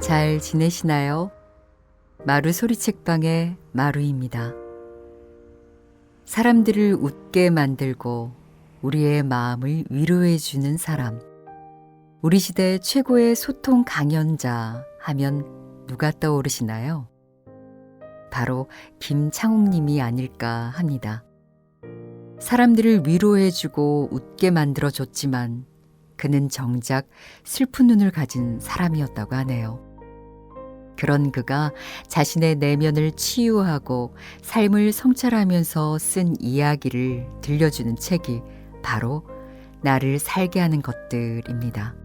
잘 지내시나요? 마루 소리책방의 마루입니다. 사람들을 웃게 만들고 우리의 마음을 위로해주는 사람. 우리 시대 최고의 소통 강연자 하면 누가 떠오르시나요? 바로 김창옥님이 아닐까 합니다. 사람들을 위로해주고 웃게 만들어줬지만 그는 정작 슬픈 눈을 가진 사람이었다고 하네요. 그런 그가 자신의 내면을 치유하고 삶을 성찰하면서 쓴 이야기를 들려주는 책이 바로 나를 살게 하는 것들입니다.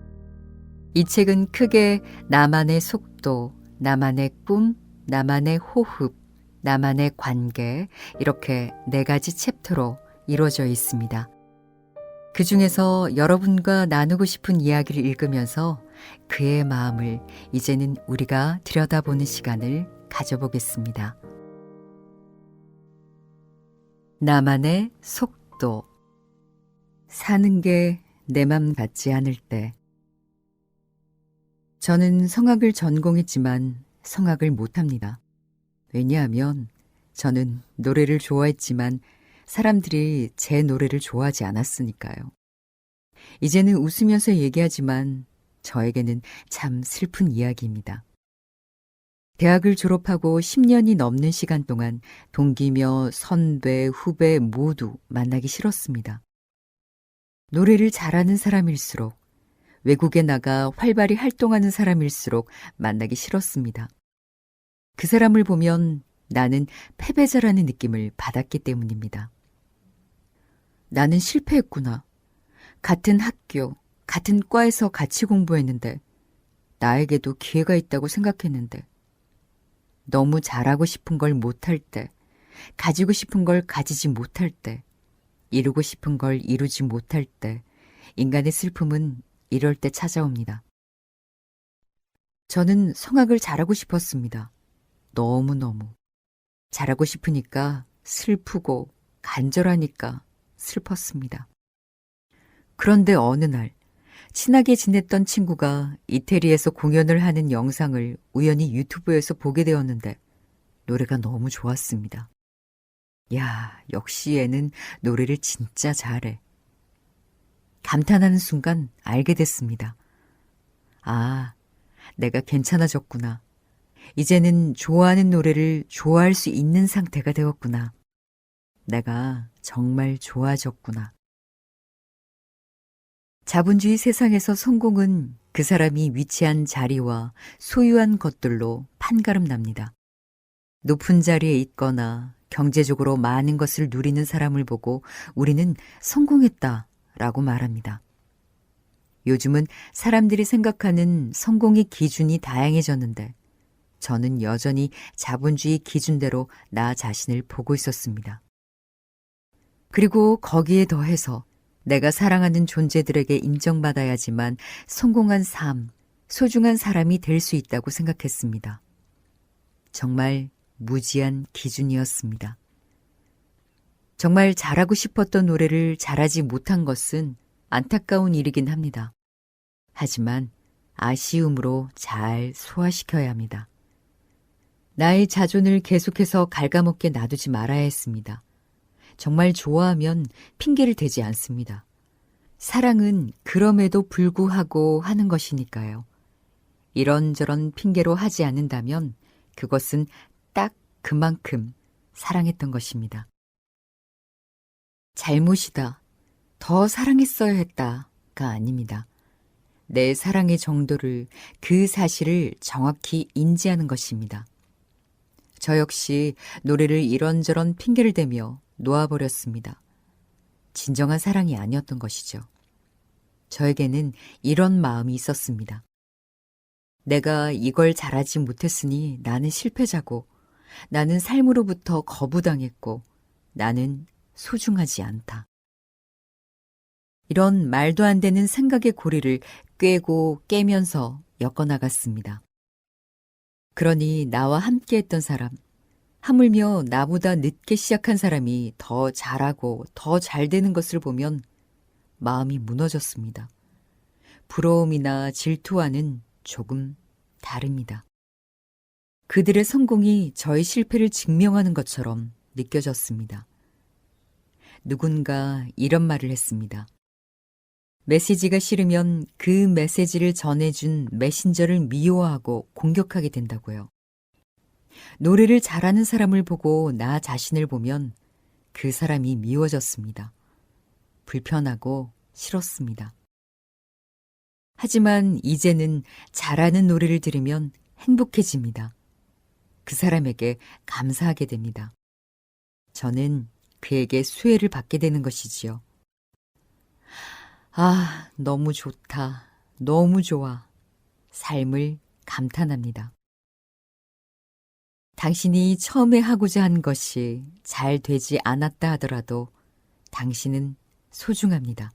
이 책은 크게 나만의 속도, 나만의 꿈, 나만의 호흡, 나만의 관계 이렇게 4가지 챕터로 이루어져 있습니다. 그 중에서 여러분과 나누고 싶은 이야기를 읽으면서 그의 마음을 이제는 우리가 들여다보는 시간을 가져보겠습니다. 나만의 속도. 사는 게 내 맘 같지 않을 때. 저는 성악을 전공했지만 성악을 못합니다. 왜냐하면 저는 노래를 좋아했지만 사람들이 제 노래를 좋아하지 않았으니까요. 이제는 웃으면서 얘기하지만 저에게는 참 슬픈 이야기입니다. 대학을 졸업하고 10년이 넘는 시간 동안 동기며 선배, 후배 모두 만나기 싫었습니다. 노래를 잘하는 사람일수록, 외국에 나가 활발히 활동하는 사람일수록 만나기 싫었습니다. 그 사람을 보면 나는 패배자라는 느낌을 받았기 때문입니다. 나는 실패했구나. 같은 학교, 같은 과에서 같이 공부했는데 나에게도 기회가 있다고 생각했는데 너무 잘하고 싶은 걸 못할 때, 가지고 싶은 걸 가지지 못할 때, 이루고 싶은 걸 이루지 못할 때 인간의 슬픔은 이럴 때 찾아옵니다. 저는 성악을 잘하고 싶었습니다. 너무너무. 잘하고 싶으니까 슬프고 간절하니까 슬펐습니다. 그런데 어느 날 친하게 지냈던 친구가 이태리에서 공연을 하는 영상을 우연히 유튜브에서 보게 되었는데 노래가 너무 좋았습니다. 야, 역시 얘는 노래를 진짜 잘해. 감탄하는 순간 알게 됐습니다. 아, 내가 괜찮아졌구나. 이제는 좋아하는 노래를 좋아할 수 있는 상태가 되었구나. 내가 정말 좋아졌구나. 자본주의 세상에서 성공은 그 사람이 위치한 자리와 소유한 것들로 판가름 납니다. 높은 자리에 있거나 경제적으로 많은 것을 누리는 사람을 보고 우리는 성공했다라고 말합니다. 요즘은 사람들이 생각하는 성공의 기준이 다양해졌는데 저는 여전히 자본주의 기준대로 나 자신을 보고 있었습니다. 그리고 거기에 더해서 내가 사랑하는 존재들에게 인정받아야지만 성공한 삶, 소중한 사람이 될 수 있다고 생각했습니다. 정말 무지한 기준이었습니다. 정말 잘하고 싶었던 노래를 잘하지 못한 것은 안타까운 일이긴 합니다. 하지만 아쉬움으로 잘 소화시켜야 합니다. 나의 자존을 계속해서 갉아먹게 놔두지 말아야 했습니다. 정말 좋아하면 핑계를 대지 않습니다. 사랑은 그럼에도 불구하고 하는 것이니까요. 이런저런 핑계로 하지 않는다면 그것은 딱 그만큼 사랑했던 것입니다. 잘못이다, 더 사랑했어야 했다가 아닙니다. 내 사랑의 정도를, 그 사실을 정확히 인지하는 것입니다. 저 역시 노래를 이런저런 핑계를 대며 놓아버렸습니다. 진정한 사랑이 아니었던 것이죠. 저에게는 이런 마음이 있었습니다. 내가 이걸 잘하지 못했으니 나는 실패자고, 나는 삶으로부터 거부당했고, 나는 소중하지 않다. 이런 말도 안 되는 생각의 고리를 꿰고 깨면서 엮어나갔습니다. 그러니 나와 함께했던 사람, 하물며 나보다 늦게 시작한 사람이 더 잘하고 더 잘 되는 것을 보면 마음이 무너졌습니다. 부러움이나 질투와는 조금 다릅니다. 그들의 성공이 저의 실패를 증명하는 것처럼 느껴졌습니다. 누군가 이런 말을 했습니다. 메시지가 싫으면 그 메시지를 전해준 메신저를 미워하고 공격하게 된다고요. 노래를 잘하는 사람을 보고 나 자신을 보면 그 사람이 미워졌습니다. 불편하고 싫었습니다. 하지만 이제는 잘하는 노래를 들으면 행복해집니다. 그 사람에게 감사하게 됩니다. 저는 그에게 수혜를 받게 되는 것이지요. 아, 너무 좋다. 너무 좋아. 삶을 감탄합니다. 당신이 처음에 하고자 한 것이 잘 되지 않았다 하더라도 당신은 소중합니다.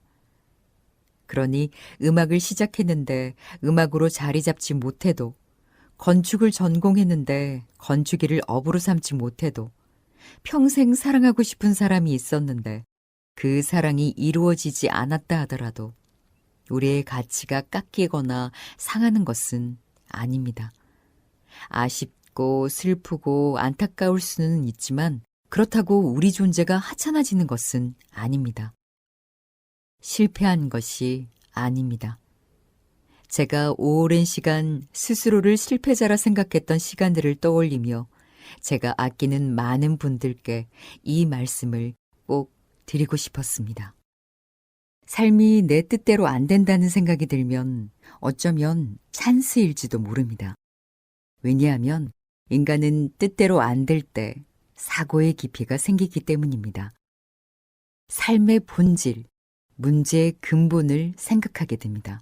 그러니 음악을 시작했는데 음악으로 자리 잡지 못해도, 건축을 전공했는데 건축일을 업으로 삼지 못해도, 평생 사랑하고 싶은 사람이 있었는데 그 사랑이 이루어지지 않았다 하더라도 우리의 가치가 깎이거나 상하는 것은 아닙니다. 아쉽고 슬프고 안타까울 수는 있지만 그렇다고 우리 존재가 하찮아지는 것은 아닙니다. 실패한 것이 아닙니다. 제가 오랜 시간 스스로를 실패자라 생각했던 시간들을 떠올리며 제가 아끼는 많은 분들께 이 말씀을 꼭 드리고 싶었습니다. 삶이 내 뜻대로 안 된다는 생각이 들면 어쩌면 찬스일지도 모릅니다. 왜냐하면 인간은 뜻대로 안 될 때 사고의 깊이가 생기기 때문입니다. 삶의 본질, 문제의 근본을 생각하게 됩니다.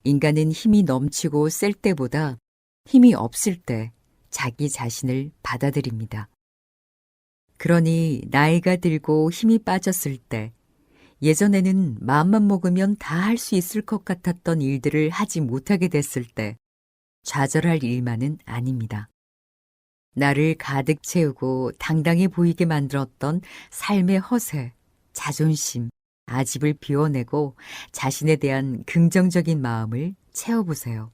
인간은 힘이 넘치고 셀 때보다 힘이 없을 때 자기 자신을 받아들입니다. 그러니 나이가 들고 힘이 빠졌을 때 예전에는 마음만 먹으면 다 할 수 있을 것 같았던 일들을 하지 못하게 됐을 때 좌절할 일만은 아닙니다. 나를 가득 채우고 당당해 보이게 만들었던 삶의 허세, 자존심, 아집을 비워내고 자신에 대한 긍정적인 마음을 채워보세요.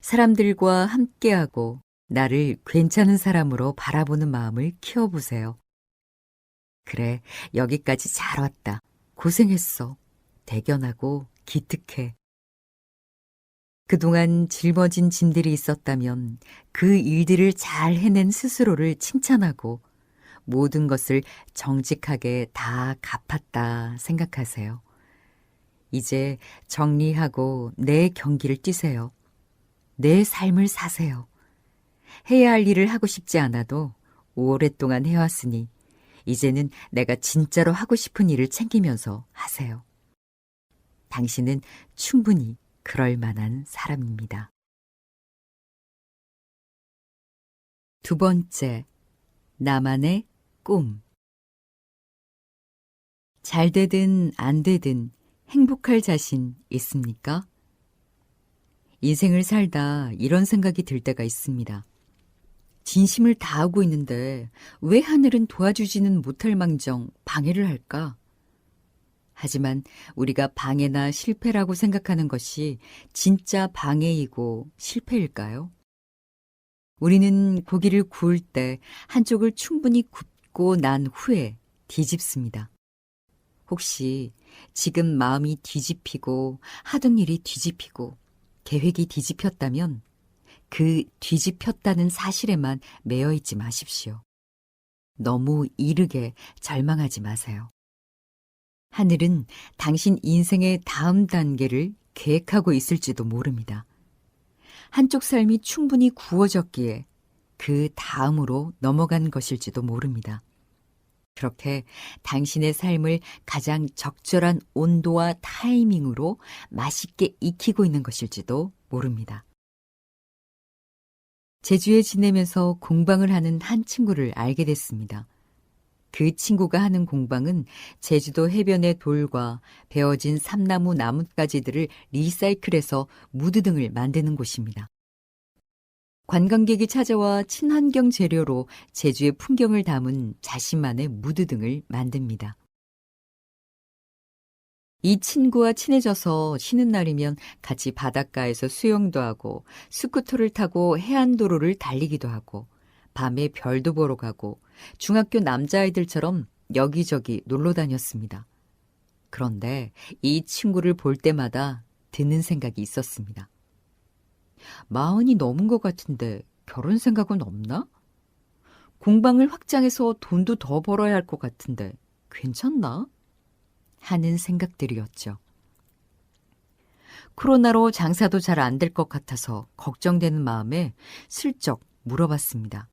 사람들과 함께하고 나를 괜찮은 사람으로 바라보는 마음을 키워보세요. 그래, 여기까지 잘 왔다. 고생했어. 대견하고 기특해. 그동안 짊어진 짐들이 있었다면 그 일들을 잘 해낸 스스로를 칭찬하고 모든 것을 정직하게 다 갚았다 생각하세요. 이제 정리하고 내 경기를 뛰세요. 내 삶을 사세요. 해야 할 일을 하고 싶지 않아도 오랫동안 해왔으니 이제는 내가 진짜로 하고 싶은 일을 챙기면서 하세요. 당신은 충분히 그럴 만한 사람입니다. 두 번째, 나만의 꿈. 잘 되든 안 되든 행복할 자신 있습니까? 인생을 살다 이런 생각이 들 때가 있습니다. 진심을 다하고 있는데 왜 하늘은 도와주지는 못할 망정 방해를 할까? 하지만 우리가 방해나 실패라고 생각하는 것이 진짜 방해이고 실패일까요? 우리는 고기를 구울 때 한쪽을 충분히 굽고 난 후에 뒤집습니다. 혹시 지금 마음이 뒤집히고 하던 일이 뒤집히고 계획이 뒤집혔다면 그 뒤집혔다는 사실에만 매여 있지 마십시오. 너무 이르게 절망하지 마세요. 하늘은 당신 인생의 다음 단계를 계획하고 있을지도 모릅니다. 한쪽 삶이 충분히 구워졌기에 그 다음으로 넘어간 것일지도 모릅니다. 그렇게 당신의 삶을 가장 적절한 온도와 타이밍으로 맛있게 익히고 있는 것일지도 모릅니다. 제주에 지내면서 공방을 하는 한 친구를 알게 됐습니다. 그 친구가 하는 공방은 제주도 해변의 돌과 베어진 삼나무 나뭇가지들을 리사이클해서 무드 등을 만드는 곳입니다. 관광객이 찾아와 친환경 재료로 제주의 풍경을 담은 자신만의 무드 등을 만듭니다. 이 친구와 친해져서 쉬는 날이면 같이 바닷가에서 수영도 하고 스쿠터를 타고 해안도로를 달리기도 하고 밤에 별도 보러 가고 중학교 남자아이들처럼 여기저기 놀러 다녔습니다. 그런데 이 친구를 볼 때마다 드는 생각이 있었습니다. 40이 넘은 것 같은데 결혼 생각은 없나? 공방을 확장해서 돈도 더 벌어야 할 것 같은데 괜찮나? 하는 생각들이었죠. 코로나로 장사도 잘 안 될 것 같아서 걱정되는 마음에 슬쩍 물어봤습니다.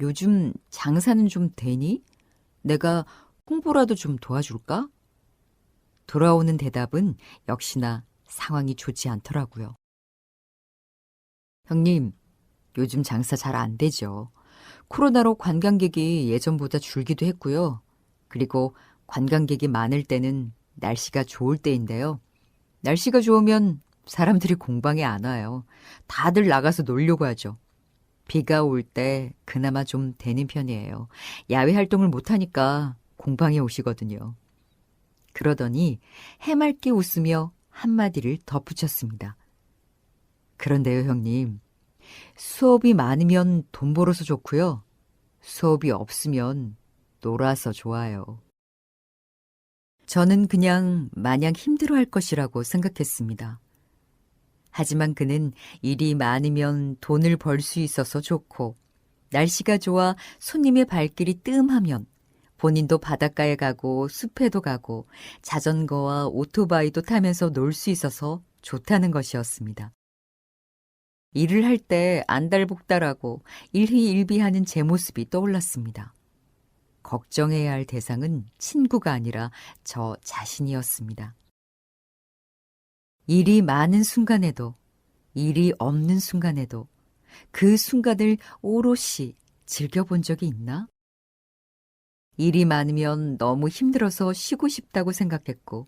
요즘 장사는 좀 되니? 내가 홍보라도 좀 도와줄까? 돌아오는 대답은 역시나 상황이 좋지 않더라고요. 형님, 요즘 장사 잘 안 되죠. 코로나로 관광객이 예전보다 줄기도 했고요. 그리고 관광객이 많을 때는 날씨가 좋을 때인데요. 날씨가 좋으면 사람들이 공방에 안 와요. 다들 나가서 놀려고 하죠. 비가 올 때 그나마 좀 되는 편이에요. 야외 활동을 못하니까 공방에 오시거든요. 그러더니 해맑게 웃으며 한마디를 덧붙였습니다. 그런데요, 형님. 수업이 많으면 돈 벌어서 좋고요. 수업이 없으면 놀아서 좋아요. 저는 그냥 마냥 힘들어할 것이라고 생각했습니다. 하지만 그는 일이 많으면 돈을 벌 수 있어서 좋고 날씨가 좋아 손님의 발길이 뜸하면 본인도 바닷가에 가고 숲에도 가고 자전거와 오토바이도 타면서 놀 수 있어서 좋다는 것이었습니다. 일을 할 때 안달복달하고 일희일비하는 제 모습이 떠올랐습니다. 걱정해야 할 대상은 친구가 아니라 저 자신이었습니다. 일이 많은 순간에도, 일이 없는 순간에도 그 순간을 오롯이 즐겨본 적이 있나? 일이 많으면 너무 힘들어서 쉬고 싶다고 생각했고,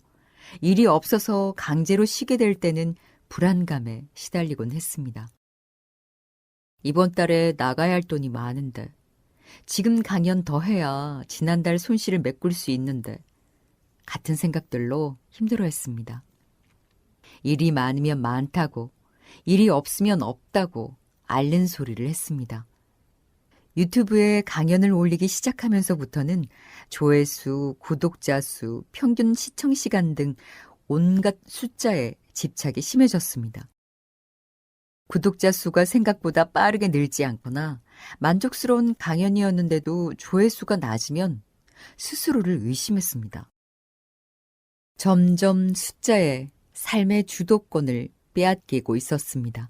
일이 없어서 강제로 쉬게 될 때는 불안감에 시달리곤 했습니다. 이번 달에 나가야 할 돈이 많은데, 지금 강연 더 해야 지난달 손실을 메꿀 수 있는데 같은 생각들로 힘들어했습니다. 일이 많으면 많다고, 일이 없으면 없다고 앓는 소리를 했습니다. 유튜브에 강연을 올리기 시작하면서부터는 조회수, 구독자 수, 평균 시청 시간 등 온갖 숫자에 집착이 심해졌습니다. 구독자 수가 생각보다 빠르게 늘지 않거나 만족스러운 강연이었는데도 조회수가 낮으면 스스로를 의심했습니다. 점점 숫자에 삶의 주도권을 빼앗기고 있었습니다.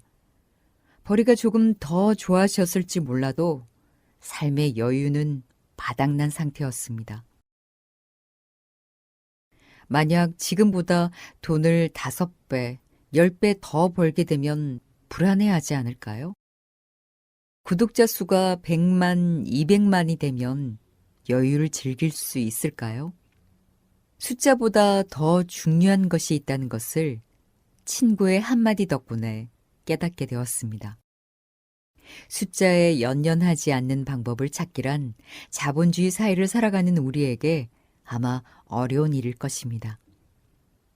벌이가 조금 더 좋아졌을지 몰라도 삶의 여유는 바닥난 상태였습니다. 만약 지금보다 돈을 5배, 10배 더 벌게 되면 불안해하지 않을까요? 구독자 수가 100만, 200만이 되면 여유를 즐길 수 있을까요? 숫자보다 더 중요한 것이 있다는 것을 친구의 한마디 덕분에 깨닫게 되었습니다. 숫자에 연연하지 않는 방법을 찾기란 자본주의 사회를 살아가는 우리에게 아마 어려운 일일 것입니다.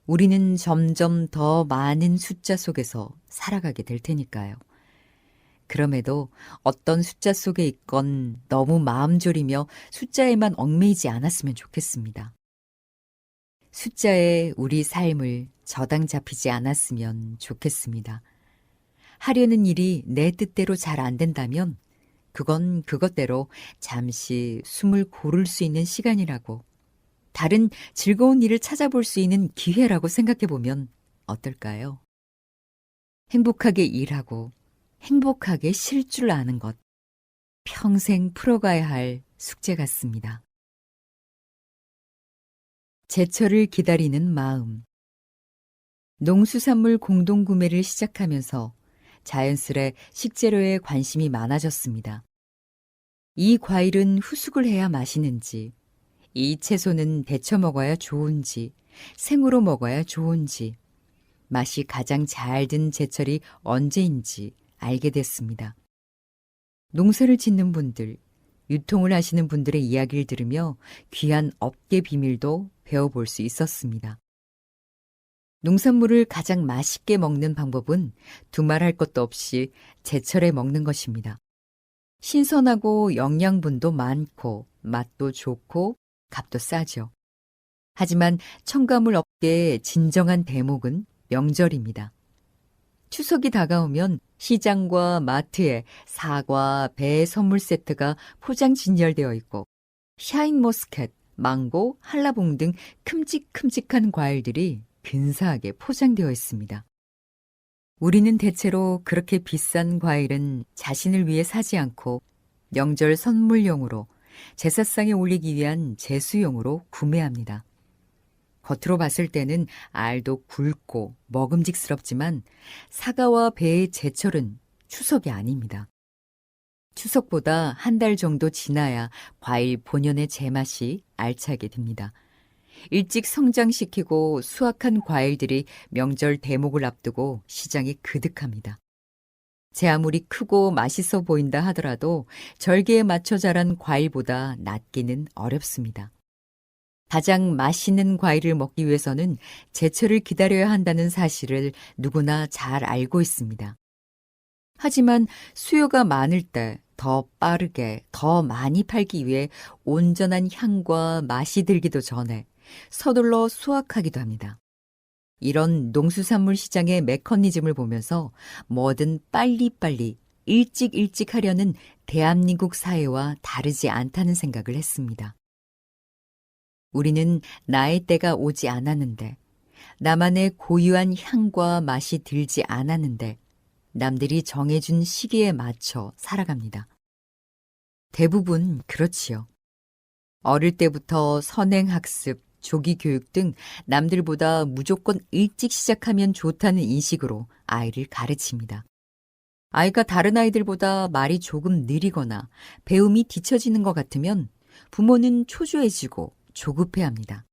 우리는 점점 더 많은 숫자 속에서 살아가게 될 테니까요. 그럼에도 어떤 숫자 속에 있건 너무 마음 졸이며 숫자에만 얽매이지 않았으면 좋겠습니다. 숫자에 우리 삶을 저당 잡히지 않았으면 좋겠습니다. 하려는 일이 내 뜻대로 잘 안 된다면 그건 그것대로 잠시 숨을 고를 수 있는 시간이라고, 다른 즐거운 일을 찾아볼 수 있는 기회라고 생각해 보면 어떨까요? 행복하게 일하고 행복하게 쉴 줄 아는 것, 평생 풀어가야 할 숙제 같습니다. 제철을 기다리는 마음. 농수산물 공동구매를 시작하면서 자연스레 식재료에 관심이 많아졌습니다. 이 과일은 후숙을 해야 맛있는지, 이 채소는 데쳐 먹어야 좋은지, 생으로 먹어야 좋은지, 맛이 가장 잘 든 제철이 언제인지 알게 됐습니다. 농사를 짓는 분들, 유통을 하시는 분들의 이야기를 들으며 귀한 업계 비밀도 배워볼 수 있었습니다. 농산물을 가장 맛있게 먹는 방법은 두말할 것도 없이 제철에 먹는 것입니다. 신선하고 영양분도 많고 맛도 좋고 값도 싸죠. 하지만 첨가물 업계의 진정한 대목은 명절입니다. 추석이 다가오면 시장과 마트에 사과, 배 선물 세트가 포장 진열되어 있고 샤인머스켓, 망고, 한라봉 등 큼직큼직한 과일들이 근사하게 포장되어 있습니다. 우리는 대체로 그렇게 비싼 과일은 자신을 위해 사지 않고 명절 선물용으로 제사상에 올리기 위한 제수용으로 구매합니다. 겉으로 봤을 때는 알도 굵고 먹음직스럽지만 사과와 배의 제철은 추석이 아닙니다. 추석보다 한 달 정도 지나야 과일 본연의 제맛이 알차게 됩니다. 일찍 성장시키고 수확한 과일들이 명절 대목을 앞두고 시장에 그득합니다. 제 아무리 크고 맛있어 보인다 하더라도 절기에 맞춰 자란 과일보다 낫기는 어렵습니다. 가장 맛있는 과일을 먹기 위해서는 제철을 기다려야 한다는 사실을 누구나 잘 알고 있습니다. 하지만 수요가 많을 때 더 빠르게, 더 많이 팔기 위해 온전한 향과 맛이 들기도 전에 서둘러 수확하기도 합니다. 이런 농수산물 시장의 메커니즘을 보면서 뭐든 빨리빨리, 일찍 하려는 대한민국 사회와 다르지 않다는 생각을 했습니다. 우리는 나의 때가 오지 않았는데, 나만의 고유한 향과 맛이 들지 않았는데, 남들이 정해준 시기에 맞춰 살아갑니다. 대부분 그렇지요. 어릴 때부터 선행학습, 조기교육 등 남들보다 무조건 일찍 시작하면 좋다는 인식으로 아이를 가르칩니다. 아이가 다른 아이들보다 말이 조금 느리거나 배움이 뒤처지는 것 같으면 부모는 초조해지고 조급해합니다.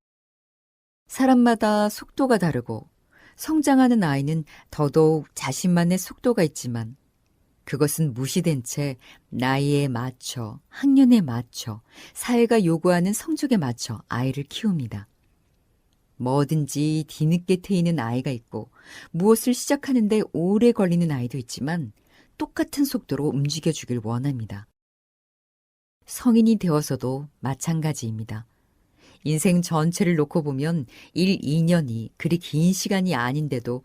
사람마다 속도가 다르고 성장하는 아이는 더더욱 자신만의 속도가 있지만 그것은 무시된 채 나이에 맞춰, 학년에 맞춰, 사회가 요구하는 성적에 맞춰 아이를 키웁니다. 뭐든지 뒤늦게 트이는 아이가 있고 무엇을 시작하는데 오래 걸리는 아이도 있지만 똑같은 속도로 움직여주길 원합니다. 성인이 되어서도 마찬가지입니다. 인생 전체를 놓고 보면 1, 2년이 그리 긴 시간이 아닌데도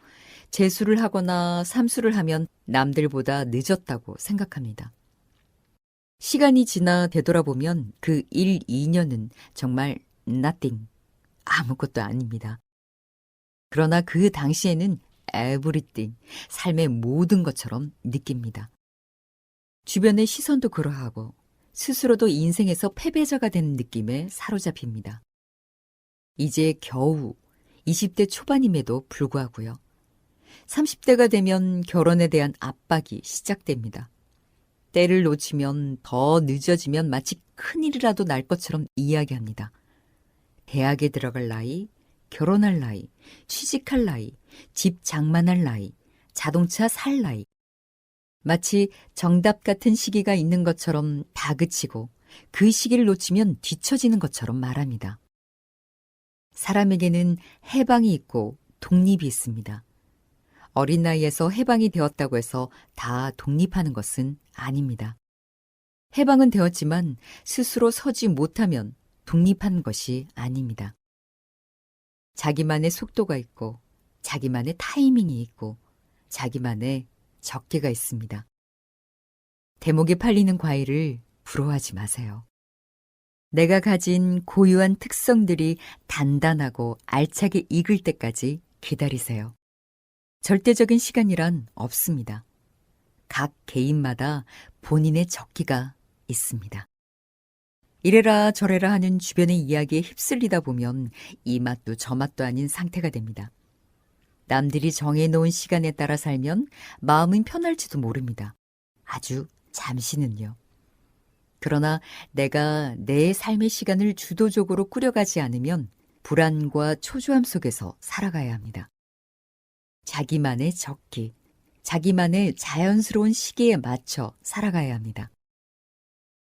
재수를 하거나 삼수를 하면 남들보다 늦었다고 생각합니다. 시간이 지나 되돌아보면 그 1, 2년은 정말 nothing, 아무것도 아닙니다. 그러나 그 당시에는 everything, 삶의 모든 것처럼 느낍니다. 주변의 시선도 그러하고 스스로도 인생에서 패배자가 되는 느낌에 사로잡힙니다. 이제 겨우 20대 초반임에도 불구하고요. 30대가 되면 결혼에 대한 압박이 시작됩니다. 때를 놓치면 더 늦어지면 마치 큰일이라도 날 것처럼 이야기합니다. 대학에 들어갈 나이, 결혼할 나이, 취직할 나이, 집 장만할 나이, 자동차 살 나이. 마치 정답 같은 시기가 있는 것처럼 다그치고 그 시기를 놓치면 뒤처지는 것처럼 말합니다. 사람에게는 해방이 있고 독립이 있습니다. 어린 나이에서 해방이 되었다고 해서 다 독립하는 것은 아닙니다. 해방은 되었지만 스스로 서지 못하면 독립한 것이 아닙니다. 자기만의 속도가 있고 자기만의 타이밍이 있고 자기만의 적기가 있습니다. 대목에 팔리는 과일을 부러워하지 마세요. 내가 가진 고유한 특성들이 단단하고 알차게 익을 때까지 기다리세요. 절대적인 시간이란 없습니다. 각 개인마다 본인의 적기가 있습니다. 이래라 저래라 하는 주변의 이야기에 휩쓸리다 보면 이 맛도 저 맛도 아닌 상태가 됩니다. 남들이 정해놓은 시간에 따라 살면 마음은 편할지도 모릅니다. 아주 잠시는요. 그러나 내가 내 삶의 시간을 주도적으로 꾸려가지 않으면 불안과 초조함 속에서 살아가야 합니다. 자기만의 적기, 자기만의 자연스러운 시기에 맞춰 살아가야 합니다.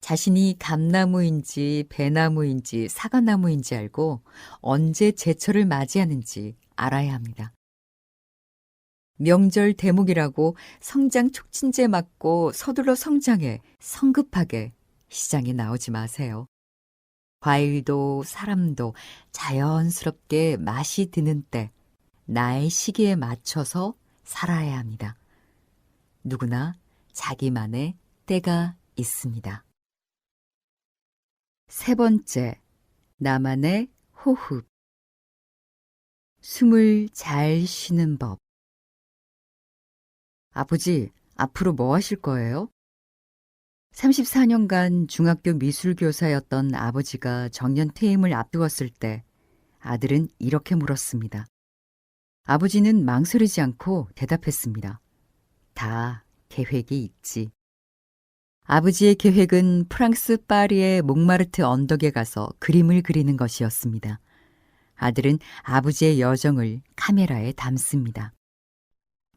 자신이 감나무인지 배나무인지 사과나무인지 알고 언제 제철을 맞이하는지 알아야 합니다. 명절 대목이라고 성장 촉진제 맞고 서둘러 성장해 성급하게 시장에 나오지 마세요. 과일도 사람도 자연스럽게 맛이 드는 때, 나의 시기에 맞춰서 살아야 합니다. 누구나 자기만의 때가 있습니다. 세 번째, 나만의 호흡. 숨을 잘 쉬는 법. 아버지, 앞으로 뭐 하실 거예요? 34년간 중학교 미술교사였던 아버지가 정년 퇴임을 앞두었을 때 아들은 이렇게 물었습니다. 아버지는 망설이지 않고 대답했습니다. 다 계획이 있지. 아버지의 계획은 프랑스 파리의 몽마르트 언덕에 가서 그림을 그리는 것이었습니다. 아들은 아버지의 여정을 카메라에 담습니다.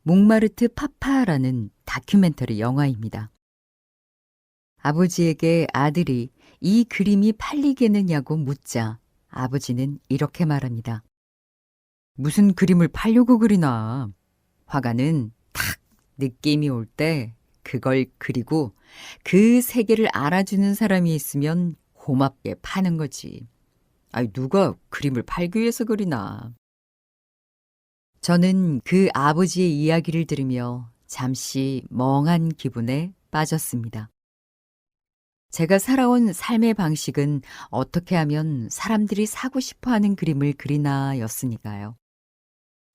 몽마르트 파파라는 다큐멘터리 영화입니다. 아버지에게 아들이 이 그림이 팔리겠느냐고 묻자 아버지는 이렇게 말합니다. 무슨 그림을 팔려고 그리나. 화가는 탁 느낌이 올 때 그걸 그리고 그 세계를 알아주는 사람이 있으면 고맙게 파는 거지. 아니, 누가 그림을 팔기 위해서 그리나. 저는 그 아버지의 이야기를 들으며 잠시 멍한 기분에 빠졌습니다. 제가 살아온 삶의 방식은 어떻게 하면 사람들이 사고 싶어 하는 그림을 그리나 였으니까요.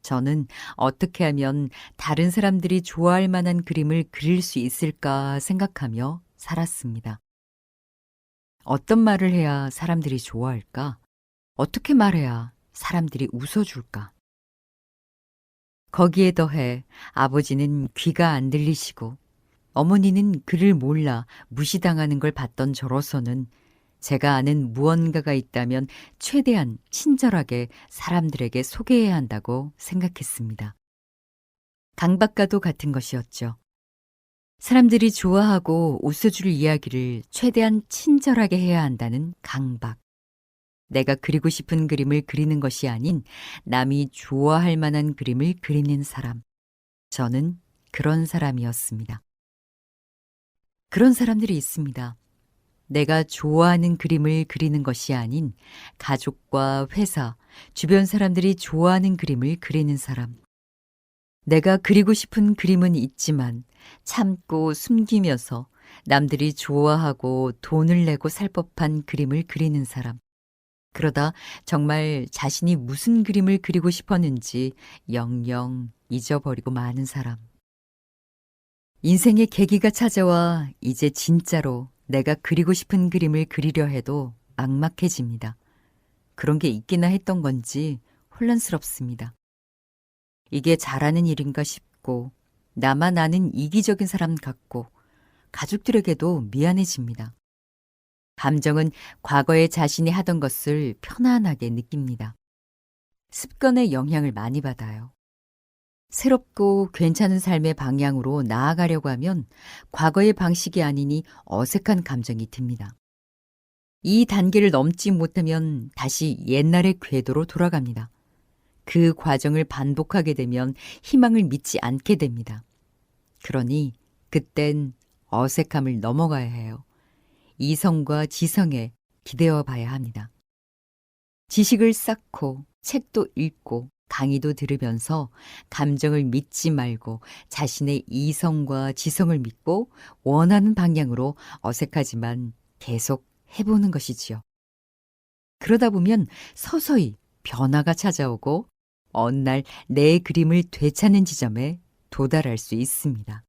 저는 어떻게 하면 다른 사람들이 좋아할 만한 그림을 그릴 수 있을까 생각하며 살았습니다. 어떤 말을 해야 사람들이 좋아할까? 어떻게 말해야 사람들이 웃어줄까? 거기에 더해 아버지는 귀가 안 들리시고 어머니는 그를 몰라 무시당하는 걸 봤던 저로서는 제가 아는 무언가가 있다면 최대한 친절하게 사람들에게 소개해야 한다고 생각했습니다. 강박과도 같은 것이었죠. 사람들이 좋아하고 웃어줄 이야기를 최대한 친절하게 해야 한다는 강박. 내가 그리고 싶은 그림을 그리는 것이 아닌 남이 좋아할 만한 그림을 그리는 사람. 저는 그런 사람이었습니다. 그런 사람들이 있습니다. 내가 좋아하는 그림을 그리는 것이 아닌 가족과 회사, 주변 사람들이 좋아하는 그림을 그리는 사람. 내가 그리고 싶은 그림은 있지만 참고 숨기면서 남들이 좋아하고 돈을 내고 살 법한 그림을 그리는 사람. 그러다 정말 자신이 무슨 그림을 그리고 싶었는지 영영 잊어버리고 마는 사람. 인생의 계기가 찾아와 이제 진짜로 내가 그리고 싶은 그림을 그리려 해도 막막해집니다. 그런 게 있기나 했던 건지 혼란스럽습니다. 이게 잘하는 일인가 싶고 나만 아는 이기적인 사람 같고 가족들에게도 미안해집니다. 감정은 과거에 자신이 하던 것을 편안하게 느낍니다. 습관의 영향을 많이 받아요. 새롭고 괜찮은 삶의 방향으로 나아가려고 하면 과거의 방식이 아니니 어색한 감정이 듭니다. 이 단계를 넘지 못하면 다시 옛날의 궤도로 돌아갑니다. 그 과정을 반복하게 되면 희망을 믿지 않게 됩니다. 그러니 그땐 어색함을 넘어가야 해요. 이성과 지성에 기대어 봐야 합니다. 지식을 쌓고 책도 읽고 강의도 들으면서 감정을 믿지 말고 자신의 이성과 지성을 믿고 원하는 방향으로 어색하지만 계속 해보는 것이지요. 그러다 보면 서서히 변화가 찾아오고 어느 날 내 그림을 되찾는 지점에 도달할 수 있습니다.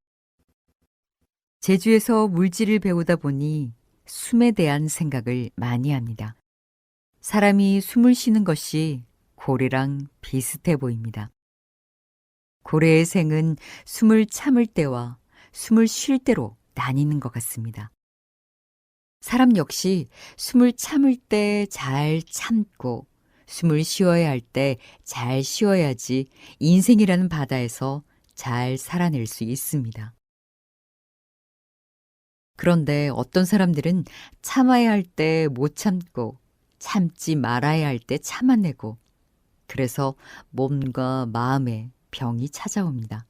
제주에서 물질을 배우다 보니 숨에 대한 생각을 많이 합니다. 사람이 숨을 쉬는 것이 고래랑 비슷해 보입니다. 고래의 생은 숨을 참을 때와 숨을 쉴 때로 나뉘는 것 같습니다. 사람 역시 숨을 참을 때 잘 참고 숨을 쉬어야 할 때 잘 쉬어야지 인생이라는 바다에서 잘 살아낼 수 있습니다. 그런데 어떤 사람들은 참아야 할 때 못 참고 참지 말아야 할 때 참아내고 그래서 몸과 마음에 병이 찾아옵니다.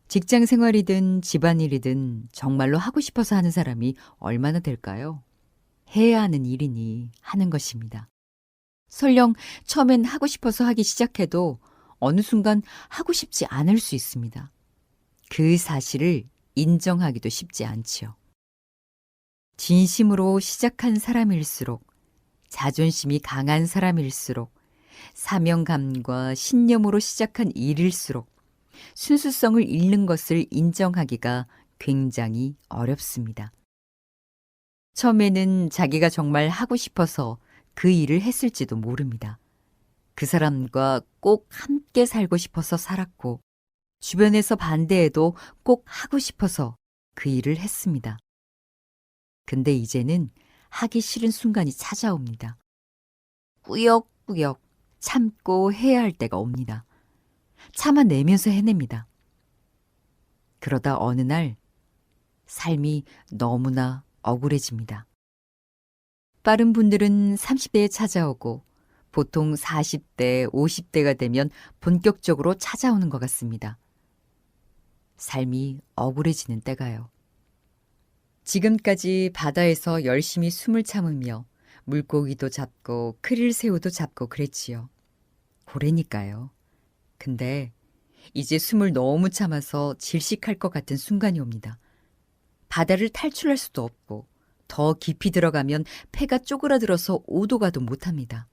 직장 생활이든 집안일이든 정말로 하고 싶어서 하는 사람이 얼마나 될까요? 해야 하는 일이니 하는 것입니다. 설령 처음엔 하고 싶어서 하기 시작해도 어느 순간 하고 싶지 않을 수 있습니다. 그 사실을 인정하기도 쉽지 않지요. 진심으로 시작한 사람일수록, 자존심이 강한 사람일수록, 사명감과 신념으로 시작한 일일수록 순수성을 잃는 것을 인정하기가 굉장히 어렵습니다. 처음에는 자기가 정말 하고 싶어서 그 일을 했을지도 모릅니다. 그 사람과 꼭 함께 살고 싶어서 살았고, 주변에서 반대해도 꼭 하고 싶어서 그 일을 했습니다. 근데 이제는 하기 싫은 순간이 찾아옵니다. 꾸역꾸역 참고 해야 할 때가 옵니다. 참아내면서 해냅니다. 그러다 어느 날 삶이 너무나 억울해집니다. 빠른 분들은 30대에 찾아오고 보통 40대, 50대가 되면 본격적으로 찾아오는 것 같습니다. 삶이 억울해지는 때가요. 지금까지 바다에서 열심히 숨을 참으며 물고기도 잡고 크릴새우도 잡고 그랬지요. 고래니까요. 근데 이제 숨을 너무 참아서 질식할 것 같은 순간이 옵니다. 바다를 탈출할 수도 없고 더 깊이 들어가면 폐가 쪼그라들어서 오도 가도 못합니다.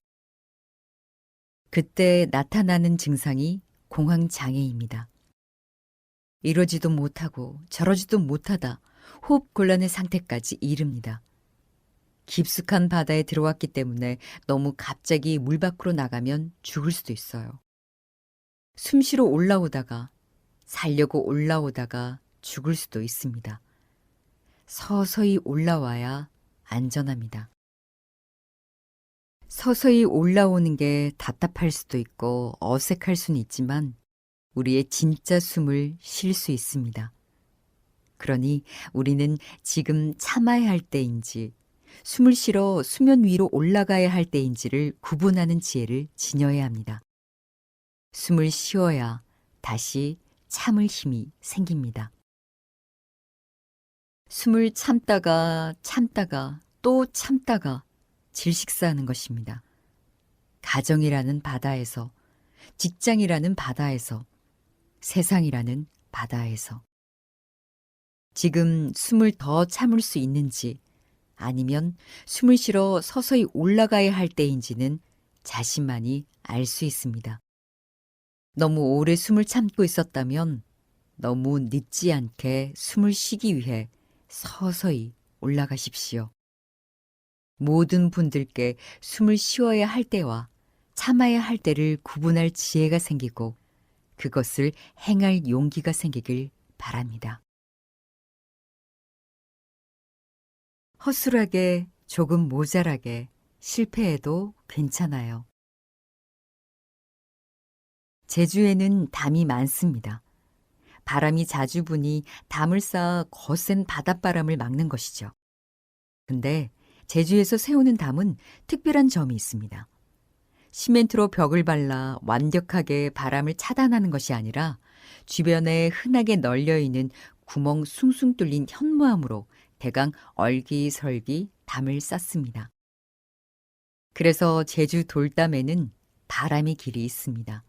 그때 나타나는 증상이 공황장애입니다. 이러지도 못하고 저러지도 못하다 호흡 곤란의 상태까지 이릅니다. 깊숙한 바다에 들어왔기 때문에 너무 갑자기 물 밖으로 나가면 죽을 수도 있어요. 숨쉬러 올라오다가 살려고 올라오다가 죽을 수도 있습니다. 서서히 올라와야 안전합니다. 서서히 올라오는 게 답답할 수도 있고 어색할 수는 있지만 우리의 진짜 숨을 쉴 수 있습니다. 그러니 우리는 지금 참아야 할 때인지 숨을 쉬러 수면 위로 올라가야 할 때인지를 구분하는 지혜를 지녀야 합니다. 숨을 쉬어야 다시 참을 힘이 생깁니다. 숨을 참다가 참다가 또 참다가 질식사하는 것입니다. 가정이라는 바다에서, 직장이라는 바다에서, 세상이라는 바다에서. 지금 숨을 더 참을 수 있는지 아니면 숨을 쉬러 서서히 올라가야 할 때인지는 자신만이 알 수 있습니다. 너무 오래 숨을 참고 있었다면 너무 늦지 않게 숨을 쉬기 위해 서서히 올라가십시오. 모든 분들께 숨을 쉬어야 할 때와 참아야 할 때를 구분할 지혜가 생기고 그것을 행할 용기가 생기길 바랍니다. 허술하게 조금 모자라게 실패해도 괜찮아요. 제주에는 담이 많습니다. 바람이 자주 부니 담을 쌓아 거센 바닷바람을 막는 것이죠. 근데 제주에서 세우는 담은 특별한 점이 있습니다. 시멘트로 벽을 발라 완벽하게 바람을 차단하는 것이 아니라 주변에 흔하게 널려있는 구멍 숭숭 뚫린 현무암으로 대강 얼기설기 담을 쌓습니다. 그래서 제주 돌담에는 바람의 길이 있습니다.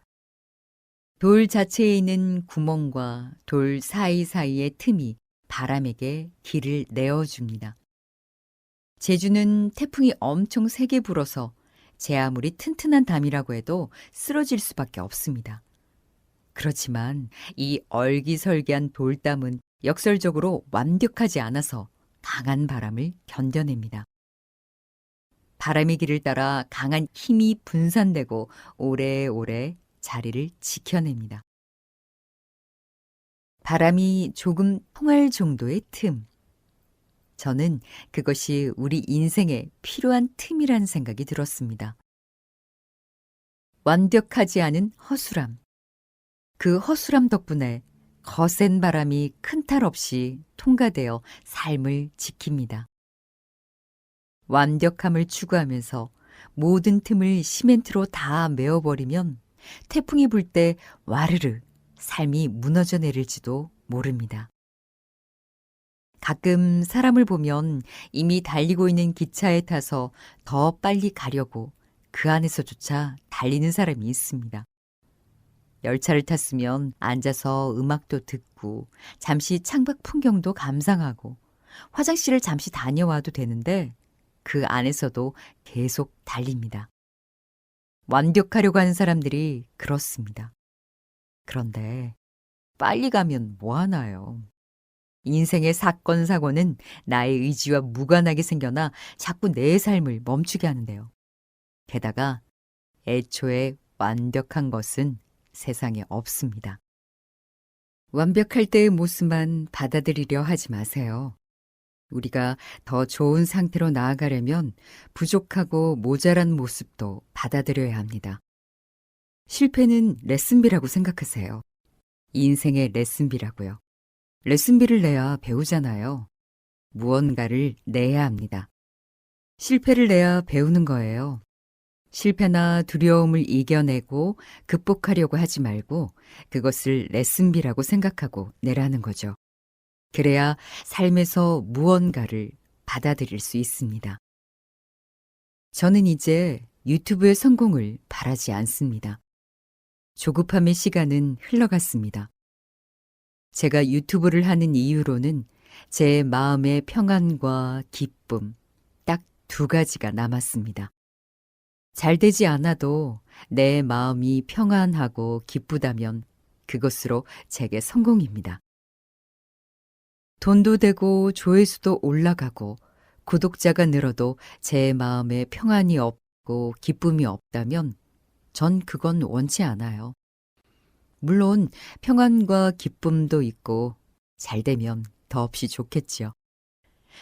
돌 자체에 있는 구멍과 돌 사이사이의 틈이 바람에게 길을 내어줍니다. 제주는 태풍이 엄청 세게 불어서 제 아무리 튼튼한 담이라고 해도 쓰러질 수밖에 없습니다. 그렇지만 이 얼기설기한 돌담은 역설적으로 완벽하지 않아서 강한 바람을 견뎌냅니다. 바람의 길을 따라 강한 힘이 분산되고 오래오래 자리를 지켜냅니다. 바람이 조금 통할 정도의 틈. 저는 그것이 우리 인생에 필요한 틈이란 생각이 들었습니다. 완벽하지 않은 허술함. 그 허술함 덕분에 거센 바람이 큰 탈 없이 통과되어 삶을 지킵니다. 완벽함을 추구하면서 모든 틈을 시멘트로 다 메워버리면 태풍이 불 때 와르르 삶이 무너져 내릴지도 모릅니다. 가끔 사람을 보면 이미 달리고 있는 기차에 타서 더 빨리 가려고 그 안에서조차 달리는 사람이 있습니다. 열차를 탔으면 앉아서 음악도 듣고 잠시 창밖 풍경도 감상하고 화장실을 잠시 다녀와도 되는데 그 안에서도 계속 달립니다. 완벽하려고 하는 사람들이 그렇습니다. 그런데 빨리 가면 뭐 하나요? 인생의 사건, 사고는 나의 의지와 무관하게 생겨나 자꾸 내 삶을 멈추게 하는데요. 게다가 애초에 완벽한 것은 세상에 없습니다. 완벽할 때의 모습만 받아들이려 하지 마세요. 우리가 더 좋은 상태로 나아가려면 부족하고 모자란 모습도 받아들여야 합니다. 실패는 레슨비라고 생각하세요. 인생의 레슨비라고요. 레슨비를 내야 배우잖아요. 무언가를 내야 합니다. 실패를 내야 배우는 거예요. 실패나 두려움을 이겨내고 극복하려고 하지 말고 그것을 레슨비라고 생각하고 내라는 거죠. 그래야 삶에서 무언가를 받아들일 수 있습니다. 저는 이제 유튜브의 성공을 바라지 않습니다. 조급함의 시간은 흘러갔습니다. 제가 유튜브를 하는 이유로는 제 마음의 평안과 기쁨, 딱 2가지가 남았습니다. 잘 되지 않아도 내 마음이 평안하고 기쁘다면 그것으로 제게 성공입니다. 돈도 되고 조회수도 올라가고 구독자가 늘어도 제 마음에 평안이 없고 기쁨이 없다면 전 그건 원치 않아요. 물론 평안과 기쁨도 있고 잘 되면 더없이 좋겠지요.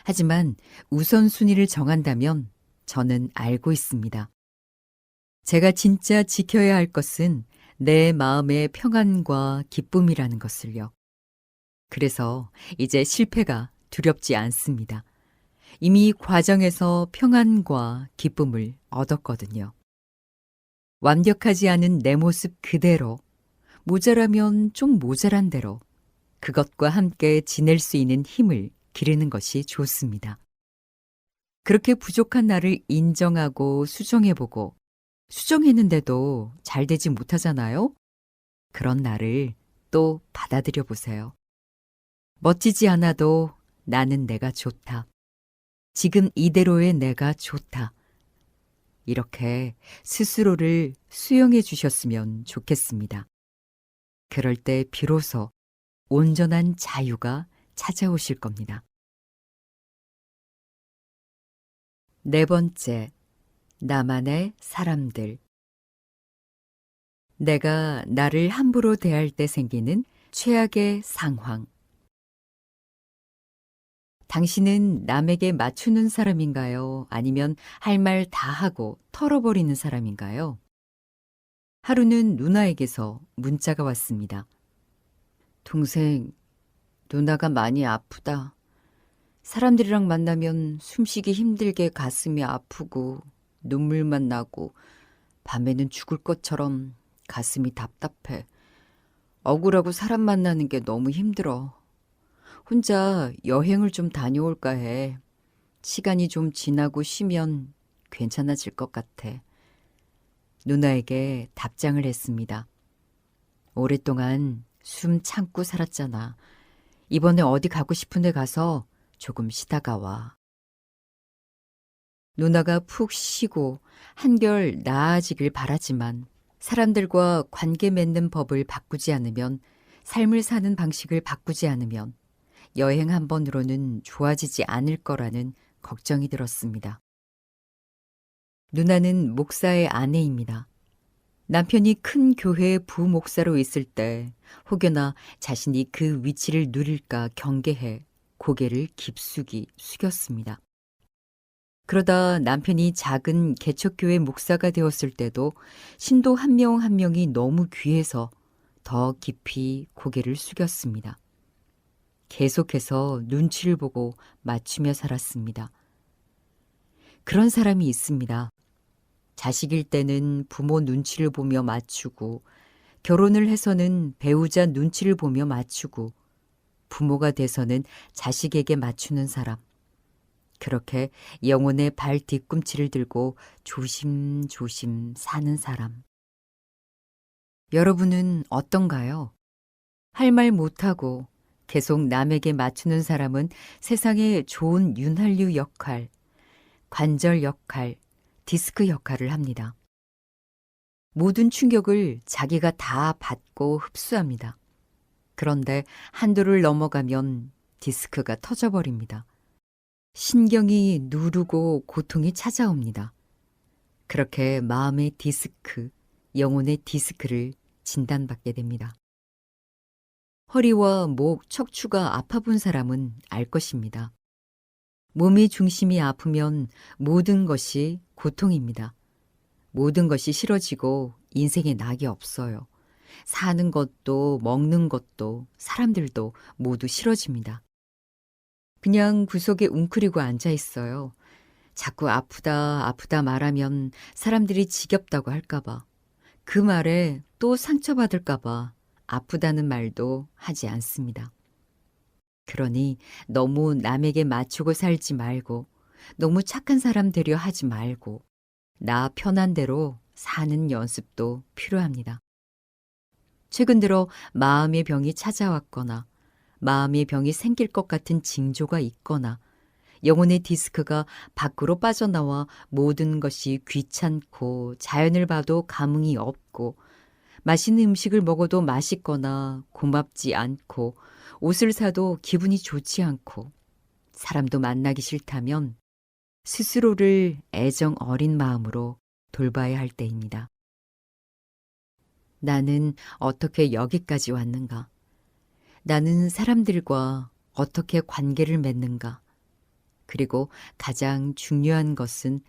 하지만 우선순위를 정한다면 저는 알고 있습니다. 제가 진짜 지켜야 할 것은 내 마음의 평안과 기쁨이라는 것을요. 그래서 이제 실패가 두렵지 않습니다. 이미 과정에서 평안과 기쁨을 얻었거든요. 완벽하지 않은 내 모습 그대로, 모자라면 좀 모자란 대로 그것과 함께 지낼 수 있는 힘을 기르는 것이 좋습니다. 그렇게 부족한 나를 인정하고 수정해보고 수정했는데도 잘 되지 못하잖아요? 그런 나를 또 받아들여 보세요. 멋지지 않아도 나는 내가 좋다. 지금 이대로의 내가 좋다. 이렇게 스스로를 수용해 주셨으면 좋겠습니다. 그럴 때 비로소 온전한 자유가 찾아오실 겁니다. 4번째, 나만의 사람들. 내가 나를 함부로 대할 때 생기는 최악의 상황. 당신은 남에게 맞추는 사람인가요? 아니면 할 말 다 하고 털어버리는 사람인가요? 하루는 누나에게서 문자가 왔습니다. 동생, 누나가 많이 아프다. 사람들이랑 만나면 숨쉬기 힘들게 가슴이 아프고 눈물만 나고 밤에는 죽을 것처럼 가슴이 답답해. 억울하고 사람 만나는 게 너무 힘들어. 혼자 여행을 좀 다녀올까 해. 시간이 좀 지나고 쉬면 괜찮아질 것 같아. 누나에게 답장을 했습니다. 오랫동안 숨 참고 살았잖아. 이번에 어디 가고 싶은 데 가서 조금 쉬다가 와. 누나가 푹 쉬고 한결 나아지길 바라지만 사람들과 관계 맺는 법을 바꾸지 않으면, 삶을 사는 방식을 바꾸지 않으면 여행 한 번으로는 좋아지지 않을 거라는 걱정이 들었습니다. 누나는 목사의 아내입니다. 남편이 큰 교회의 부목사로 있을 때 혹여나 자신이 그 위치를 누릴까 경계해 고개를 깊숙이 숙였습니다. 그러다 남편이 작은 개척교회 목사가 되었을 때도 신도 한 명 한 명이 너무 귀해서 더 깊이 고개를 숙였습니다. 계속해서 눈치를 보고 맞추며 살았습니다. 그런 사람이 있습니다. 자식일 때는 부모 눈치를 보며 맞추고, 결혼을 해서는 배우자 눈치를 보며 맞추고, 부모가 돼서는 자식에게 맞추는 사람. 그렇게 영혼의 발 뒤꿈치를 들고 조심조심 사는 사람. 여러분은 어떤가요? 할 말 못하고 계속 남에게 맞추는 사람은 세상에 좋은 윤활유 역할, 관절 역할, 디스크 역할을 합니다. 모든 충격을 자기가 다 받고 흡수합니다. 그런데 한도를 넘어가면 디스크가 터져버립니다. 신경이 누르고 고통이 찾아옵니다. 그렇게 마음의 디스크, 영혼의 디스크를 진단받게 됩니다. 허리와 목, 척추가 아파본 사람은 알 것입니다. 몸의 중심이 아프면 모든 것이 고통입니다. 모든 것이 싫어지고 인생에 낙이 없어요. 사는 것도 먹는 것도 사람들도 모두 싫어집니다. 그냥 구석에 웅크리고 앉아 있어요. 자꾸 아프다 아프다 말하면 사람들이 지겹다고 할까봐, 그 말에 또 상처받을까봐 아프다는 말도 하지 않습니다. 그러니 너무 남에게 맞추고 살지 말고, 너무 착한 사람 되려 하지 말고, 나 편한 대로 사는 연습도 필요합니다. 최근 들어 마음의 병이 찾아왔거나 마음의 병이 생길 것 같은 징조가 있거나 영혼의 디스크가 밖으로 빠져나와 모든 것이 귀찮고 자연을 봐도 감흥이 없고 맛있는 음식을 먹어도 맛있거나 고맙지 않고 옷을 사도 기분이 좋지 않고 사람도 만나기 싫다면 스스로를 애정 어린 마음으로 돌봐야 할 때입니다. 나는 어떻게 여기까지 왔는가? 나는 사람들과 어떻게 관계를 맺는가? 그리고 가장 중요한 것은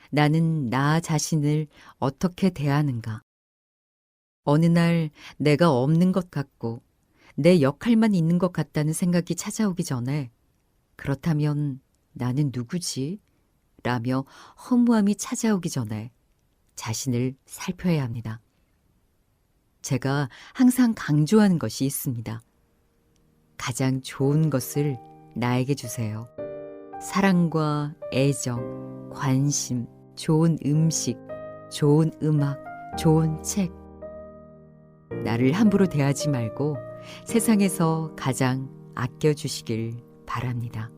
나는 나 자신을 어떻게 대하는가? 어느 날 내가 없는 것 같고 내 역할만 있는 것 같다는 생각이 찾아오기 전에 그렇다면 나는 누구지? 라며 허무함이 찾아오기 전에 자신을 살펴야 합니다. 제가 항상 강조하는 것이 있습니다. 가장 좋은 것을 나에게 주세요. 사랑과 애정, 관심, 좋은 음식, 좋은 음악, 좋은 책. 나를 함부로 대하지 말고 세상에서 가장 아껴주시길 바랍니다.